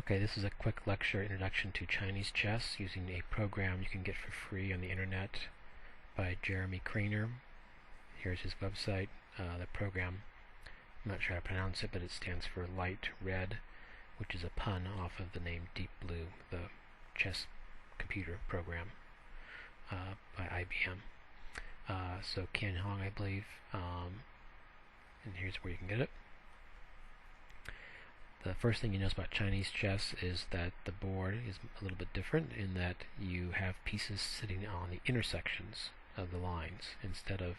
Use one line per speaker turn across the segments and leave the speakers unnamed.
Okay, this is a quick lecture introduction to Chinese chess using a program you can get for free on the internet by Jeremy Craner. Here's his website. The program, I'm not sure how to pronounce it, but it stands for Light Red, which is a pun off of the name Deep Blue, the chess computer program by IBM. So Qian Hong, I believe, and here's where you can get it. The first thing you notice about Chinese chess is that the board is a little bit different in that you have pieces sitting on the intersections of the lines instead of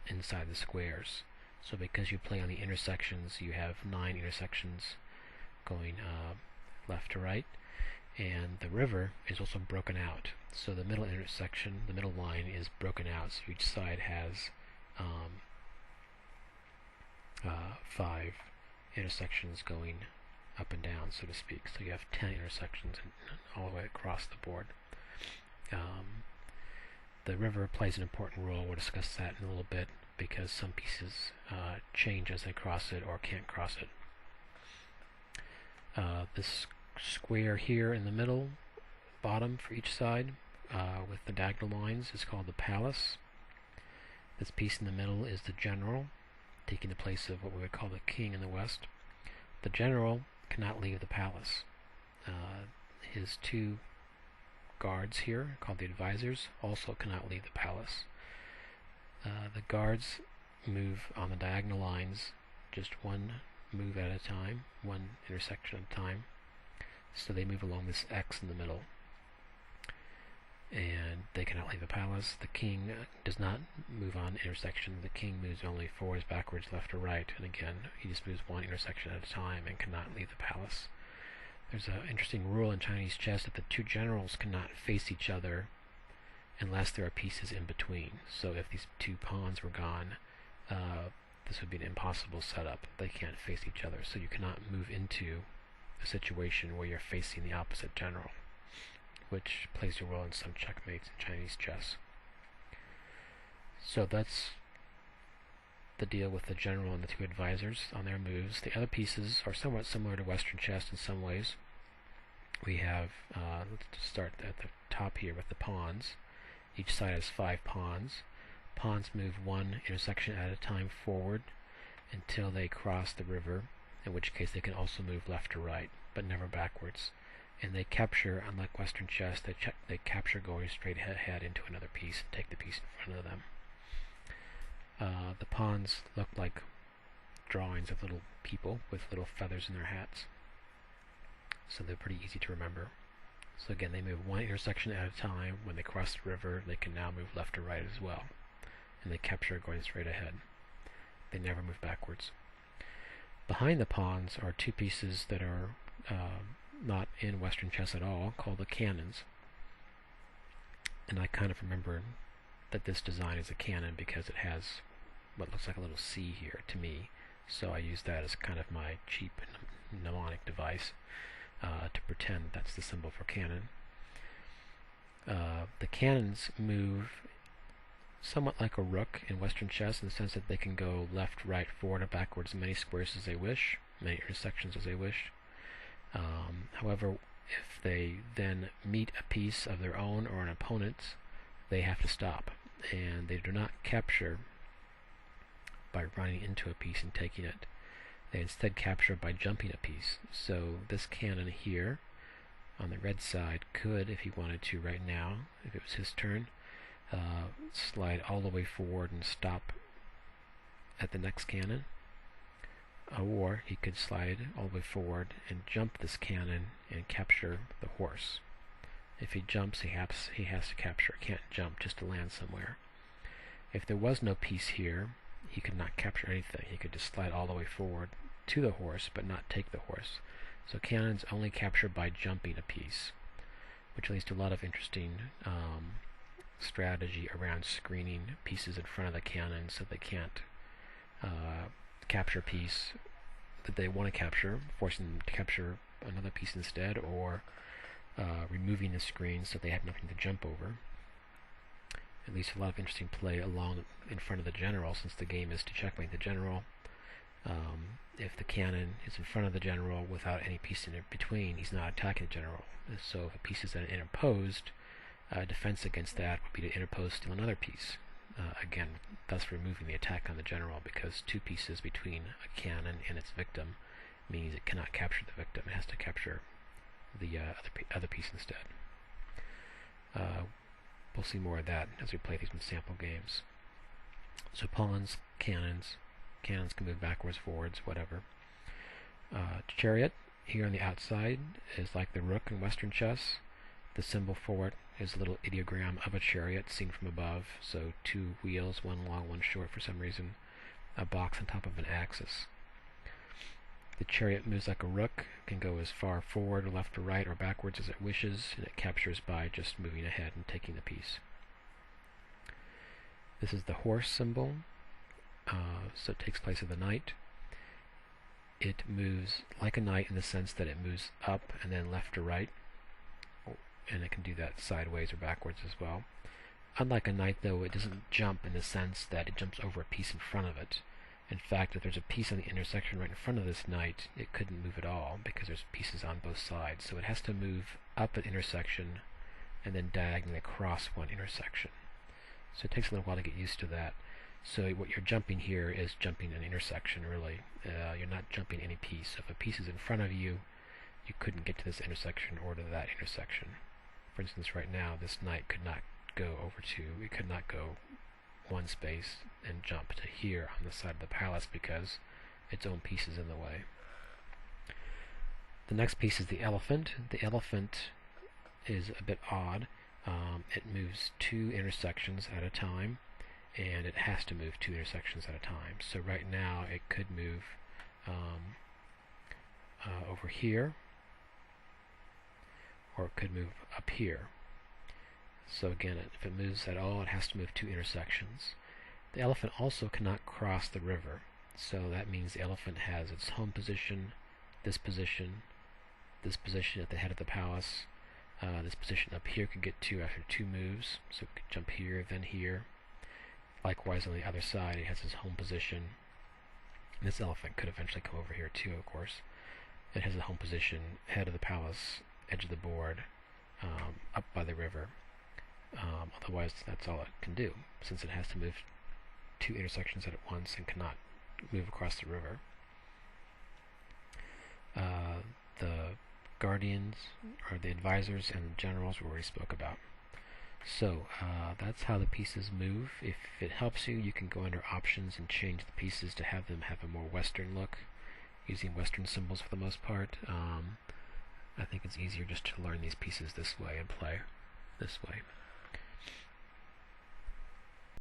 inside the squares. So because you play on the intersections, you have 9 intersections going left to right, and the river is also broken out. So the middle intersection, the middle line, is broken out, so each side has 5 intersections going up and down, so to speak. So you have 10 intersections all the way across the board. The river plays an important role. We'll discuss that in a little bit because some pieces change as they cross it or can't cross it. This square here in the middle, bottom for each side, with the diagonal lines, is called the palace. This piece in the middle is the general, taking the place of what we would call the king in the west. The general cannot leave the palace. His 2 guards here, called the advisors, also cannot leave the palace. The guards move on the diagonal lines just one move at a time, one intersection at a time. So they move along this X in the middle. And they cannot leave the palace. The king does not move on intersection. The king moves only forwards, backwards, left, or right. And again, he just moves one intersection at a time and cannot leave the palace. There's an interesting rule in Chinese chess that the 2 generals cannot face each other unless there are pieces in between. So if these 2 pawns were gone, this would be an impossible setup. They can't face each other. So you cannot move into a situation where you're facing the opposite general, which plays a role in some checkmates in Chinese chess. So that's the deal with the general and the 2 advisors on their moves. The other pieces are somewhat similar to Western chess in some ways. We have, let's start at the top here with the pawns. Each side has 5 pawns. Pawns move one intersection at a time forward until they cross the river, in which case they can also move left or right, but never backwards. And they capture, unlike Western chess, they capture going straight ahead into another piece and take the piece in front of them. The pawns look like drawings of little people with little feathers in their hats. So they're pretty easy to remember. So again, they move one intersection at a time. When they cross the river, they can now move left or right as well. And they capture going straight ahead. They never move backwards. Behind the pawns are 2 pieces that are not in Western chess at all, called the cannons. And I kind of remember that this design is a cannon because it has what looks like a little C here to me. So I use that as kind of my cheap mnemonic device to pretend that's the symbol for cannon. The cannons move somewhat like a rook in Western chess in the sense that they can go left, right, forward, or backwards in many squares as they wish, many intersections as they wish. However, if they then meet a piece of their own or an opponent's, they have to stop, and they do not capture by running into a piece and taking it. They instead capture by jumping a piece. So this cannon here on the red side could, if he wanted to right now, if it was his turn, slide all the way forward and stop at the next cannon. Or he could slide all the way forward and jump this cannon and capture the horse. If he jumps, he has to capture. He can't jump just to land somewhere. If there was no piece here, he could not capture anything. He could just slide all the way forward to the horse, but not take the horse. So cannons only capture by jumping a piece, which leads to a lot of interesting strategy around screening pieces in front of the cannon so they can't capture a piece that they want to capture, forcing them to capture another piece instead, or removing the screen so they have nothing to jump over. At least a lot of interesting play along in front of the general, since the game is to checkmate the general. If the cannon is in front of the general without any piece in between, he's not attacking the general. So if a piece is interposed, defense against that would be to interpose still another piece. Again, thus removing the attack on the general, because two pieces between a cannon and its victim means it cannot capture the victim. It has to capture the other piece instead. We'll see more of that as we play these in sample games. So pawns, cannons can move backwards, forwards, whatever. Chariot, here on the outside, is like the rook in Western chess. The symbol for it is a little ideogram of a chariot seen from above, so two wheels, one long, one short for some reason, a box on top of an axis. The chariot moves like a rook, can go as far forward or left or right or backwards as it wishes, and it captures by just moving ahead and taking the piece. This is the horse symbol, so it takes place of the knight. It moves like a knight in the sense that it moves up and then left or right, and it can do that sideways or backwards as well. Unlike a knight, though, it doesn't jump in the sense that it jumps over a piece in front of it. In fact, if there's a piece on the intersection right in front of this knight, it couldn't move at all because there's pieces on both sides. So it has to move up an intersection and then diagonally across one intersection. So it takes a little while to get used to that. So what you're jumping here is jumping an intersection, really. You're not jumping any piece. If a piece is in front of you, you couldn't get to this intersection or to that intersection. For instance, right now, this knight could not go over to, it could not go one space and jump to here on the side of the palace because its own piece is in the way. The next piece is the elephant. The elephant is a bit odd. It moves two intersections at a time, and it has to move two intersections at a time. So right now it could move over here, or it could move up here. So again, if it moves at all, it has to move two intersections. The elephant also cannot cross the river, so that means the elephant has its home position, this position at the head of the palace. This position up here could get to after two moves, so it could jump here, then here. Likewise, on the other side, it has its home position. This elephant could eventually come over here too, of course. It has a home position, head of the palace, edge of the board, up by the river. Otherwise, that's all it can do, since it has to move two intersections at once and cannot move across the river. The guardians, or the advisors and generals, we already spoke about. So that's how the pieces move. If it helps you, you can go under options and change the pieces to have them have a more Western look, using Western symbols for the most part. I think it's easier just to learn these pieces this way and play this way.